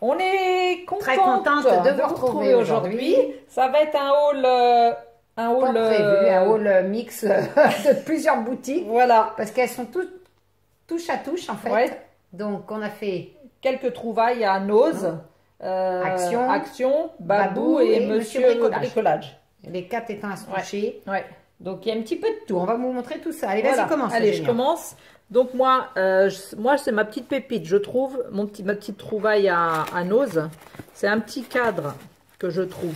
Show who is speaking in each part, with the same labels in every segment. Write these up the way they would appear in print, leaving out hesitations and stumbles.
Speaker 1: On est
Speaker 2: très contente de vous retrouver aujourd'hui.
Speaker 1: Ça va être un
Speaker 2: haul mix de plusieurs boutiques.
Speaker 1: Voilà.
Speaker 2: Parce qu'elles sont toutes touche à touche en fait. Ouais. Donc on a fait
Speaker 1: quelques trouvailles à Nose, Action, Babou et Monsieur Bricolage.
Speaker 2: Les 4 étant à se toucher.
Speaker 1: Ouais.
Speaker 2: Donc il y a un petit peu de tout. On va vous montrer tout ça. Allez, vas-y, commence.
Speaker 1: Allez, je commence. Donc moi c'est ma petite pépite, je trouve, ma petite trouvaille à Nose. C'est un petit cadre que je trouve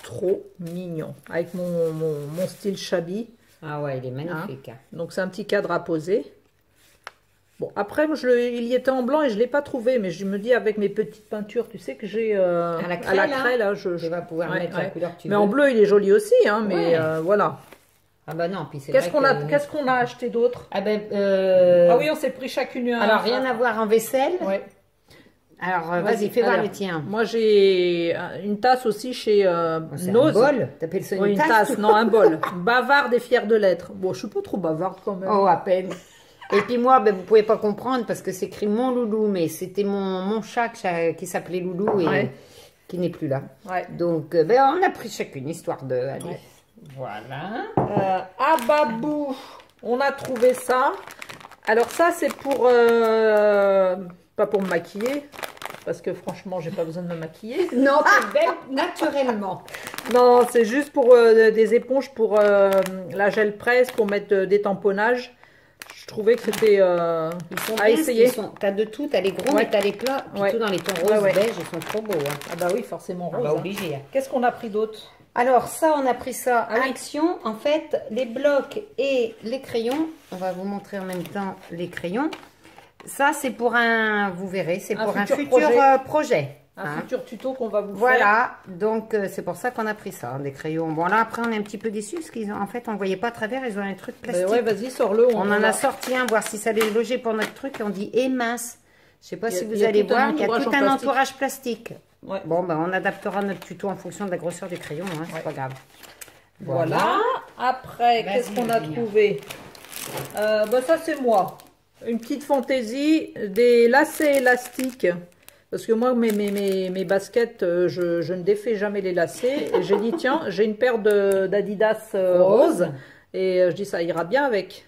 Speaker 1: trop mignon, avec mon style shabby.
Speaker 2: Ah ouais, il est magnifique.
Speaker 1: Hein. Donc c'est un petit cadre à poser. Bon, après, il y était en blanc et je ne l'ai pas trouvé, mais je me dis avec mes petites peintures, tu sais que j'ai à la craie, là, je
Speaker 2: vais pouvoir mettre la couleur que tu veux.
Speaker 1: Mais en bleu, il est joli aussi, hein, mais voilà.
Speaker 2: Ah bah non, puis c'est
Speaker 1: qu'est-ce qu'on a acheté d'autre?
Speaker 2: Ah ben,
Speaker 1: ah oui, on s'est pris chacune un.
Speaker 2: Alors, rien à voir en vaisselle.
Speaker 1: Ouais.
Speaker 2: Alors, vas-y, fais voir le tien.
Speaker 1: Moi, j'ai une tasse aussi chez Nose.
Speaker 2: Un bol? T'appelles ça
Speaker 1: une tasse? Non, un bol. Bavarde et fière de l'être. Bon, je suis pas trop bavarde quand même.
Speaker 2: Oh, à peine. Et puis moi, ben, vous pouvez pas comprendre parce que c'est écrit mon loulou, mais c'était mon chat qui s'appelait Loulou et qui n'est plus là.
Speaker 1: Ouais.
Speaker 2: Donc, ben, on a pris chacune histoire de... Allez. Ouais.
Speaker 1: Voilà. À Babou, on a trouvé ça. Alors ça, c'est pour... pas pour me maquiller, parce que franchement, j'ai pas besoin de me maquiller.
Speaker 2: Non, c'est belle naturellement.
Speaker 1: Non, c'est juste pour des éponges pour la gel presse, pour mettre des tamponnages. Je trouvais que c'était à essayer.
Speaker 2: T'as de tout, t'as les gros, mais t'as les plats, plutôt dans les tons roses, beige, ils sont trop beaux. Hein.
Speaker 1: Ah bah oui, forcément rose.
Speaker 2: Ah bah obligé. Hein.
Speaker 1: Qu'est-ce qu'on a pris d'autre?
Speaker 2: Alors ça, on a pris ça à Action. En fait, les blocs et les crayons, on va vous montrer en même temps les crayons. Ça, c'est pour vous verrez, c'est pour un futur projet.
Speaker 1: Un futur tuto qu'on va vous faire.
Speaker 2: Voilà, donc c'est pour ça qu'on a pris ça, des crayons. Bon là, après, on est un petit peu déçus parce qu'en fait, on ne voyait pas à travers, ils ont un truc plastique.
Speaker 1: Ben ouais, vas-y, sors-le.
Speaker 2: On en a sorti un, voir si ça allait loger pour notre truc, et on dit, eh mince, je ne sais pas si vous allez voir, il y a tout un entourage plastique. Ouais. Bon, ben on adaptera notre tuto en fonction de la grosseur du crayon, hein, c'est pas grave.
Speaker 1: Voilà. Après, qu'est-ce qu'on a trouvé? Ben ça, c'est moi. Une petite fantaisie, des lacets élastiques. Parce que moi, mes baskets, je ne défais jamais les lacets. Et j'ai dit, tiens, j'ai une paire d'Adidas rose. Et je dis, ça ira bien avec.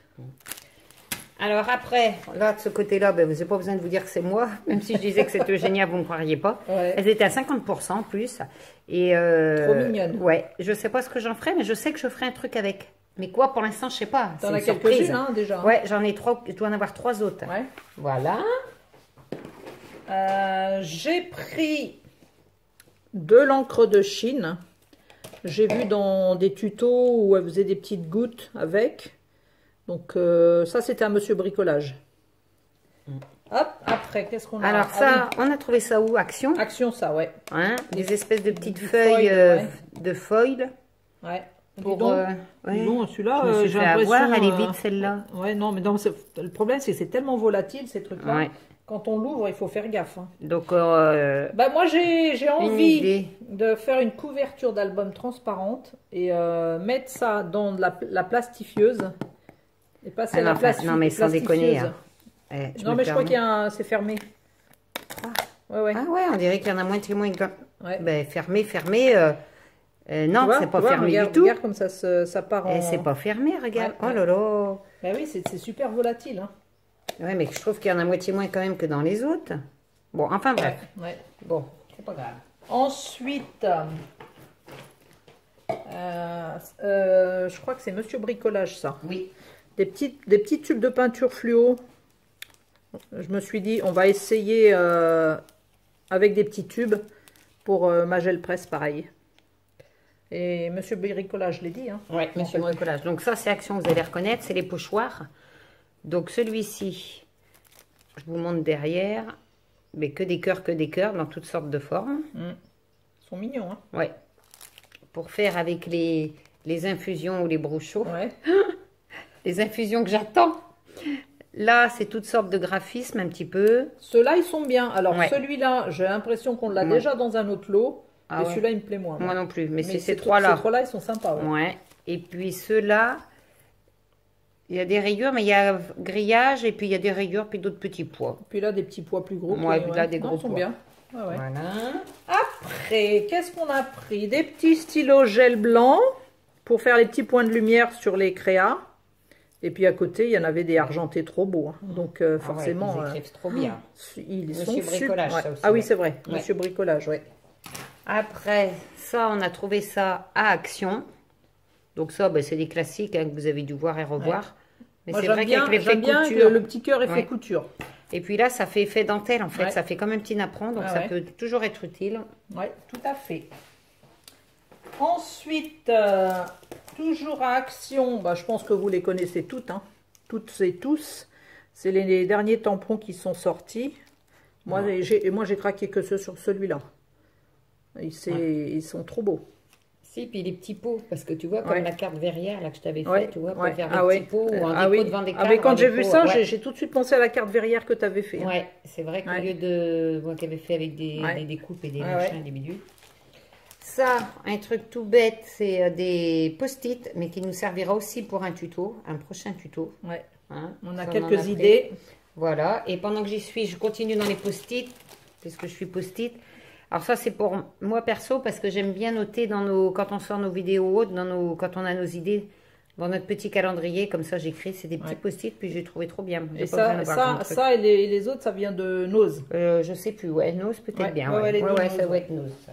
Speaker 2: Alors après, là, de ce côté-là, ben, vous n'avez pas besoin de vous dire que c'est moi. Même si je disais que c'était Eugénia, vous ne me croiriez pas. Ouais. Elles étaient à 50% en plus. Et,
Speaker 1: trop mignonnes.
Speaker 2: Ouais, je ne sais pas ce que j'en ferai, mais je sais que je ferai un truc avec. Mais quoi, pour l'instant, je ne sais pas.
Speaker 1: T'en as quelques-unes, hein, déjà.
Speaker 2: Ouais, j'en ai 3. Je dois en avoir 3 autres.
Speaker 1: Ouais.
Speaker 2: Voilà.
Speaker 1: J'ai pris de l'encre de Chine. J'ai vu dans des tutos où elle faisait des petites gouttes avec. Donc ça, c'était un Monsieur Bricolage. Hop, après, qu'est-ce qu'on a?
Speaker 2: Alors ça, on a trouvé ça où? Action.
Speaker 1: Action, ça, ouais.
Speaker 2: Hein, des espèces de petites feuilles de foil.
Speaker 1: Ouais.
Speaker 2: Pour,
Speaker 1: non, celui-là,
Speaker 2: j'ai l'impression... elle est vide, celle-là.
Speaker 1: Ouais, non, mais non, le problème, c'est que c'est tellement volatile, ces trucs-là. Ouais. Quand on l'ouvre, il faut faire gaffe. Hein.
Speaker 2: Donc,
Speaker 1: bah, moi, j'ai envie de faire une couverture d'album transparente et mettre ça dans la plastifieuse. Et passer la
Speaker 2: non, mais sans déconner. Hein.
Speaker 1: Non, mais je crois qu'il y a c'est fermé.
Speaker 2: Ah ouais, on dirait qu'il y en a moitié moins. Ouais. Ben, fermé. Non, c'est pas fermé du tout.
Speaker 1: Regarde comme ça part en...
Speaker 2: C'est pas fermé, regarde. Ouais, oh là là.
Speaker 1: Ben oui, c'est super volatile. Hein.
Speaker 2: Ouais, mais je trouve qu'il y en a moitié moins quand même que dans les autres. Bon, enfin bref.
Speaker 1: Ouais.
Speaker 2: Bon, c'est pas grave.
Speaker 1: Ensuite, je crois que c'est Monsieur Bricolage, ça.
Speaker 2: Oui.
Speaker 1: Des petits tubes de peinture fluo. Je me suis dit, on va essayer avec des petits tubes pour ma gel presse, pareil. Et Monsieur Bricolage, je l'ai dit. Hein.
Speaker 2: Oui, Monsieur Bricolage. Donc ça, c'est Action, vous allez reconnaître, c'est les pochoirs. Donc celui-ci, je vous montre derrière, mais que des cœurs, dans toutes sortes de formes.
Speaker 1: Ils sont mignons, hein.
Speaker 2: Ouais. Pour faire avec les infusions ou les brochots.
Speaker 1: Ouais.
Speaker 2: Les infusions que j'attends. Là, c'est toutes sortes de graphismes un petit peu.
Speaker 1: Ceux-là, ils sont bien. Alors celui-là, j'ai l'impression qu'on l'a déjà dans un autre lot. Et celui-là, il me plaît moins.
Speaker 2: Moi non plus, mais c'est ces trois-là.
Speaker 1: Ces trois-là, ils sont sympas.
Speaker 2: Ouais. Et puis ceux-là, il y a des rayures, mais il y a grillage, et puis il y a des rayures, puis d'autres petits pois.
Speaker 1: Puis là, des petits pois plus gros.
Speaker 2: Ouais, puis là, des gros
Speaker 1: pois.
Speaker 2: Sont bien.
Speaker 1: Ah ouais.
Speaker 2: Voilà.
Speaker 1: Après, qu'est-ce qu'on a pris? Des petits stylos gel blanc pour faire les petits points de lumière sur les créas. Et puis à côté, il y en avait des argentés trop beaux. Hein. Donc forcément...
Speaker 2: Ouais, ils écrivent trop bien.
Speaker 1: Ils sont
Speaker 2: Monsieur Bricolage,
Speaker 1: ouais.
Speaker 2: ça aussi.
Speaker 1: Ah oui, c'est vrai. Ouais. Monsieur Bricolage, oui.
Speaker 2: Après, ça, on a trouvé ça à Action. Donc ça, ben, c'est des classiques hein, que vous avez dû voir et revoir. Ouais. Mais c'est vrai qu'avec l'effet couture...
Speaker 1: le petit cœur effet couture.
Speaker 2: Et puis là, ça fait effet dentelle, en fait. Ouais. Ça fait comme un petit napperon, donc ça peut toujours être utile.
Speaker 1: Oui, tout à fait. Ensuite, toujours à Action, bah, je pense que vous les connaissez toutes, hein. Toutes et tous. C'est les derniers tampons qui sont sortis. Moi, j'ai craqué que sur celui-là. Ils sont trop beaux.
Speaker 2: Si, puis les petits pots, parce que tu vois, comme la carte verrière là, que je t'avais fait, tu vois, pour faire des petits pots ou en dépôt devant des cartes.
Speaker 1: Mais quand j'ai vu ça, j'ai tout de suite pensé à la carte verrière que tu avais fait.
Speaker 2: Ouais, c'est vrai qu'au lieu de moi qui avais fait avec des coupes et des machins, des bidules. Ça, un truc tout bête, c'est des post-it, mais qui nous servira aussi pour un tuto, un prochain tuto.
Speaker 1: Ouais. Hein, on a quelques idées.
Speaker 2: Voilà, et pendant que j'y suis, je continue dans les post-it, puisque je suis post-it. Alors ça, c'est pour moi perso, parce que j'aime bien noter quand on sort nos vidéos hautes, quand on a nos idées, dans notre petit calendrier, comme ça j'écris, c'est des petits post-it, puis j'ai trouvé trop bien.
Speaker 1: Et ça et les autres, ça vient de Nose.
Speaker 2: Je sais plus, Nose peut-être bien. Ça doit être Nose, ça.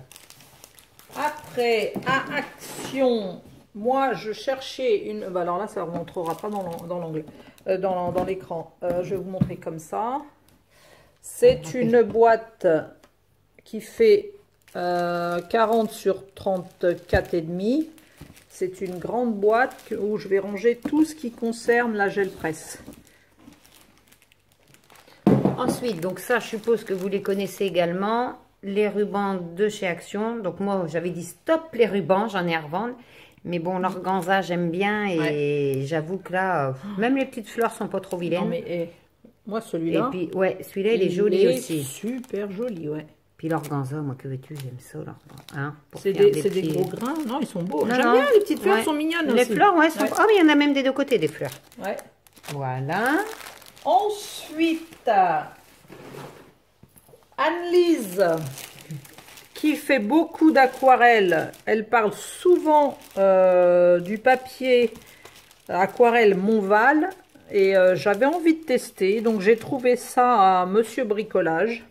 Speaker 1: Après, à Action, moi je cherchais une... Bah alors là, ça ne rentrera pas dans l'angle, dans l'écran. Je vais vous montrer comme ça. C'est une boîte qui fait 40 sur 34,5. C'est une grande boîte où je vais ranger tout ce qui concerne la gel presse.
Speaker 2: Ensuite, donc ça, je suppose que vous les connaissez également. Les rubans de chez Action. Donc moi, j'avais dit stop les rubans, j'en ai à revendre. Mais bon, l'organza, j'aime bien. Et j'avoue que là, même les petites fleurs sont pas trop vilaines.
Speaker 1: Non, mais moi, celui-là.
Speaker 2: Et puis, celui-là, il est joli aussi.
Speaker 1: Super joli, ouais.
Speaker 2: Puis l'organza, moi, que veux-tu, j'aime ça. Hein,
Speaker 1: c'est des gros grains. Non, ils sont beaux. J'aime bien, les petites fleurs sont mignonnes
Speaker 2: les
Speaker 1: aussi.
Speaker 2: Fleurs, sont... Oh, mais il y en a même des deux côtés, des fleurs.
Speaker 1: Ouais.
Speaker 2: Voilà.
Speaker 1: Ensuite... Anne-Lise, qui fait beaucoup d'aquarelles, elle parle souvent du papier aquarelle Montval et j'avais envie de tester, donc j'ai trouvé ça à Monsieur Bricolage.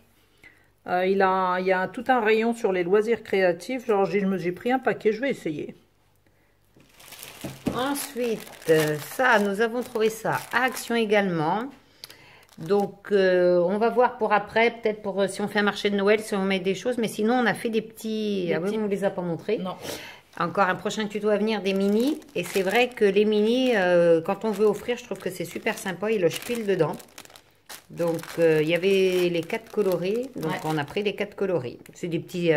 Speaker 1: Il y a tout un rayon sur les loisirs créatifs, genre j'ai pris un paquet, je vais essayer.
Speaker 2: Ensuite, ça, nous avons trouvé ça à Action également. Donc, on va voir pour après, peut-être pour si on fait un marché de Noël, si on met des choses. Mais sinon, on a fait des petits... Ah oui, on ne les a pas montrés. Non. Encore un prochain tuto à venir, des mini. Et c'est vrai que les mini, quand on veut offrir, je trouve que c'est super sympa. Ils loge pile dedans. Donc, il y avait les 4 coloris. Donc, on a pris les 4 coloris. C'est des petits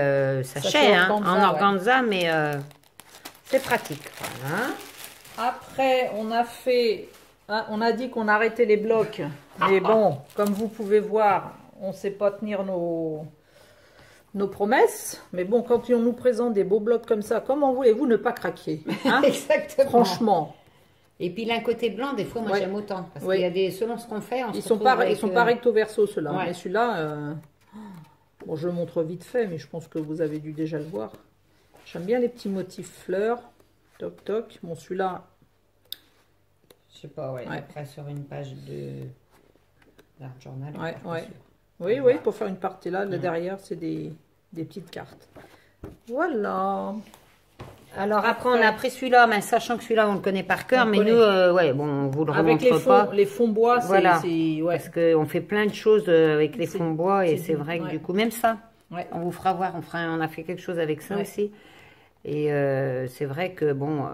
Speaker 2: sachets en organza, mais c'est pratique. Voilà.
Speaker 1: Après, on a fait... On a dit qu'on arrêtait les blocs, mais bon, comme vous pouvez voir, on ne sait pas tenir nos promesses. Mais bon, quand on nous présente des beaux blocs comme ça, comment voulez-vous ne pas craquer, hein?
Speaker 2: Exactement.
Speaker 1: Franchement.
Speaker 2: Et puis l'un côté blanc, des fois, moi j'aime autant. Parce qu'il y a des, selon ce qu'on fait,
Speaker 1: ils sont pas recto verso ceux-là. Mais celui-là, bon, je le montre vite fait, mais je pense que vous avez dû déjà le voir. J'aime bien les petits motifs fleurs. Toc toc. Bon, celui-là.
Speaker 2: Je sais pas, après sur une page d'art journal.
Speaker 1: Oui, pour faire une partie là, derrière, c'est des petites cartes. Voilà.
Speaker 2: Alors après, on a pris celui-là, mais sachant que celui-là, on le connaît par cœur, mais nous, bon, on vous le remontre pas.
Speaker 1: Les fonds bois,
Speaker 2: voilà. Parce qu'on fait plein de choses avec les fonds bois, et c'est vrai que du coup, même ça, on vous fera voir, on a fait quelque chose avec ça aussi. Et c'est vrai que bon,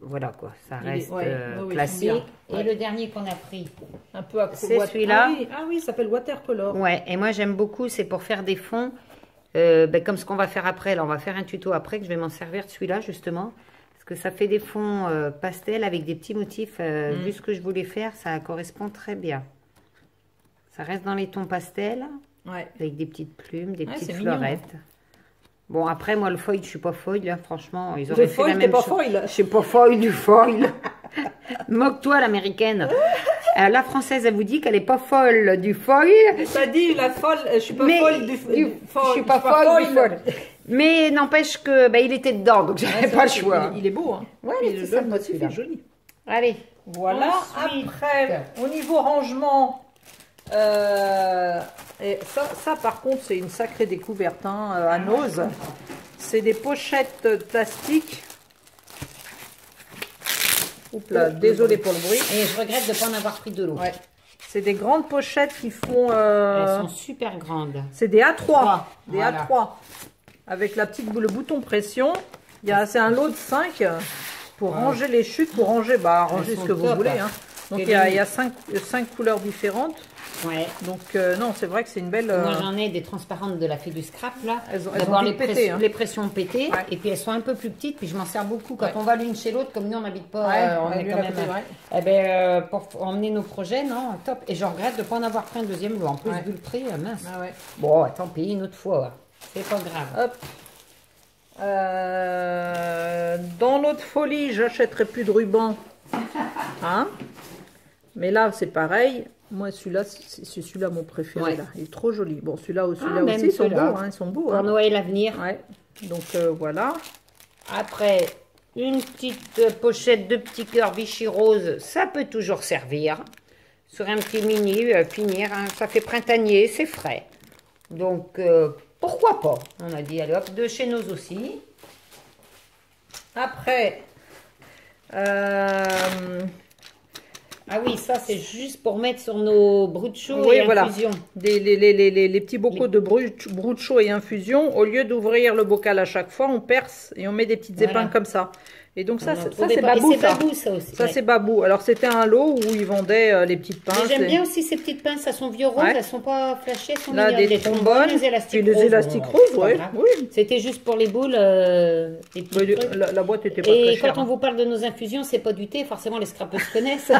Speaker 2: voilà quoi, ça reste classique. Et le dernier qu'on a pris,
Speaker 1: un peu
Speaker 2: c'est celui-là.
Speaker 1: Ah oui, ça s'appelle Watercolor.
Speaker 2: Ouais, et moi j'aime beaucoup, c'est pour faire des fonds, comme ce qu'on va faire après. Là, on va faire un tuto après que je vais m'en servir de celui-là justement, parce que ça fait des fonds pastel avec des petits motifs. Vu ce que je voulais faire, ça correspond très bien. Ça reste dans les tons pastel, avec des petites plumes, des petites fleurettes. Mignon. Bon, après, moi, le foil, je suis pas foil, là, franchement. Ils auraient fait la même chose. Je suis pas foil du foil. Moque-toi, l'américaine. La française, elle vous dit qu'elle est pas folle du foil.
Speaker 1: Ça dit la folle, je suis pas folle du foil.
Speaker 2: Je suis pas folle du foil. Mais n'empêche que il était dedans, donc j'avais pas le choix.
Speaker 1: Il est beau, hein.
Speaker 2: Ouais, il est
Speaker 1: joli.
Speaker 2: Allez.
Speaker 1: Voilà.
Speaker 2: Ensuite,
Speaker 1: après, au niveau rangement, et ça par contre, c'est une sacrée découverte, hein, à Nose. C'est des pochettes plastiques. Oups là, désolé pour le bruit.
Speaker 2: Et je regrette de ne pas en avoir pris de l'eau.
Speaker 1: Ouais. C'est des grandes pochettes qui font...
Speaker 2: Elles sont super grandes.
Speaker 1: C'est des A3. Des
Speaker 2: voilà.
Speaker 1: A3. Avec le bouton pression. C'est un lot de 5 pour ranger les chutes, pour ranger, ranger ce que vous voulez. Hein. Donc il y a 5 couleurs différentes.
Speaker 2: Ouais.
Speaker 1: Donc non, c'est vrai que c'est une belle...
Speaker 2: Moi j'en ai des transparentes de la fée du scrap là.
Speaker 1: Elles ont
Speaker 2: les pressions pétées, ouais. Et puis elles sont un peu plus petites, puis je m'en sers beaucoup quand on va l'une chez l'autre, comme nous on n'habite pas, on est quand même... pour emmener nos projets, non, top. Et je regrette de ne pas en avoir pris un deuxième lot, en plus vu le prix, mince. Ah ouais. Bon, tant pis, une autre fois, c'est pas grave.
Speaker 1: Hop. Dans notre folie, j'achèterai plus de ruban. Hein? Mais là, c'est pareil. Moi, celui-là, c'est celui-là mon préféré. Là. Il est trop joli. Bon, celui-là aussi, ils sont beaux. Hein, ils sont beaux.
Speaker 2: Pour Noël à venir.
Speaker 1: Ouais. Donc, voilà.
Speaker 2: Après, une petite pochette de petits cœurs Vichy rose. Ça peut toujours servir. Sur un petit mini, finir. Hein, ça fait printanier, c'est frais. Donc, pourquoi pas? On a dit, allez hop, de chez nous aussi.
Speaker 1: Après...
Speaker 2: Ah oui, ça c'est juste pour mettre sur nos brous de chaud et infusion.
Speaker 1: Les petits bocaux de brous de chaud et infusion, au lieu d'ouvrir le bocal à chaque fois, on perce et on met des petites épingles comme ça. Et donc ça c'est babou,
Speaker 2: ça aussi.
Speaker 1: Ça c'est babou. Alors c'était un lot où ils vendaient les petites pinces.
Speaker 2: J'aime bien aussi ces petites pinces, elles sont vieux roses, elles sont pas flashées, elles sont
Speaker 1: là,
Speaker 2: mignonnes.
Speaker 1: Des trombones,
Speaker 2: les élastiques
Speaker 1: roses. Les élastiques roses, oui.
Speaker 2: C'était juste pour les boules.
Speaker 1: La boîte était pas très chère.
Speaker 2: Et quand on vous parle de nos infusions, c'est pas du thé, forcément les scrapeuses connaissent.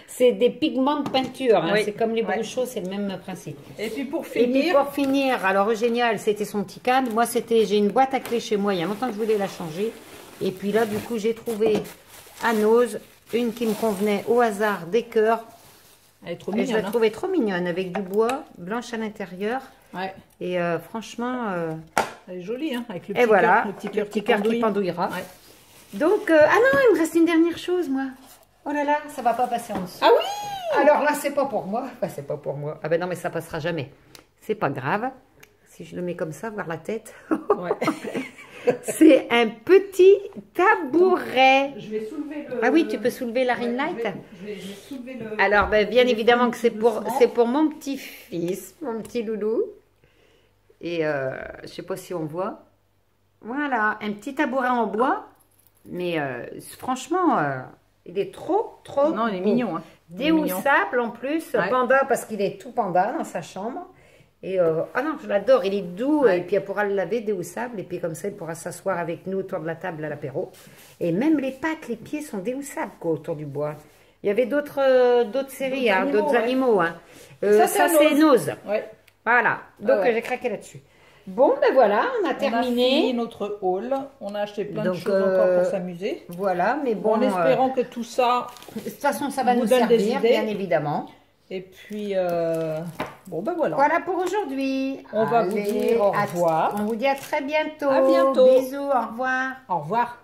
Speaker 2: C'est des pigments de peinture, hein. C'est comme les brous chauds, c'est le même principe.
Speaker 1: Et puis pour finir,
Speaker 2: alors génial, c'était son petit cadre. Moi j'ai une boîte à clés chez moi, il y a longtemps que je voulais la changer. Et puis là, du coup, j'ai trouvé à Nose une qui me convenait au hasard, des cœurs.
Speaker 1: Elle est trop mignonne.
Speaker 2: Je la trouvais trop mignonne, avec du bois, blanche à l'intérieur.
Speaker 1: Ouais.
Speaker 2: Et franchement...
Speaker 1: elle est jolie, hein, avec le
Speaker 2: petit cœur qui pendouillera. Ouais. Donc, ah non, il me reste une dernière chose, moi. Oh là là, ça va pas passer en dessous.
Speaker 1: Ah oui!
Speaker 2: Alors là, c'est pas pour moi. Enfin, c'est pas pour moi. Ah ben non, mais ça passera jamais. C'est pas grave. Si je le mets comme ça, voir la tête. Ouais. C'est un petit tabouret.
Speaker 1: Je vais soulever le...
Speaker 2: Ah oui, tu peux soulever la ring light.
Speaker 1: Je vais soulever le...
Speaker 2: Alors, bien évidemment que c'est pour mon petit-fils, mon petit loulou. Et je sais pas si on voit. Voilà, un petit tabouret en bois. Mais franchement, il est trop
Speaker 1: Non, il est mignon. Hein.
Speaker 2: Déhoussable en plus. Panda, parce qu'il est tout panda dans sa chambre. Et ah non, je l'adore, il est doux, et puis elle pourra le laver déhoussable, et puis comme ça, elle pourra s'asseoir avec nous autour de la table à l'apéro. Et même les pattes, les pieds sont déhoussables autour du bois. Il y avait d'autres séries, d'autres animaux. Hein. Ça, c'est Nose. Ouais. Voilà, donc j'ai craqué là-dessus. Bon, ben voilà, on a terminé.
Speaker 1: On a fini notre haul, on a acheté plein de choses encore pour s'amuser.
Speaker 2: Voilà, mais bon...
Speaker 1: En espérant que tout ça...
Speaker 2: De toute façon, ça va nous servir, bien évidemment.
Speaker 1: Et puis, bon ben voilà.
Speaker 2: Voilà pour aujourd'hui.
Speaker 1: On va vous dire au revoir.
Speaker 2: On vous dit à très bientôt.
Speaker 1: À bientôt.
Speaker 2: Bisous, au revoir.
Speaker 1: Au revoir.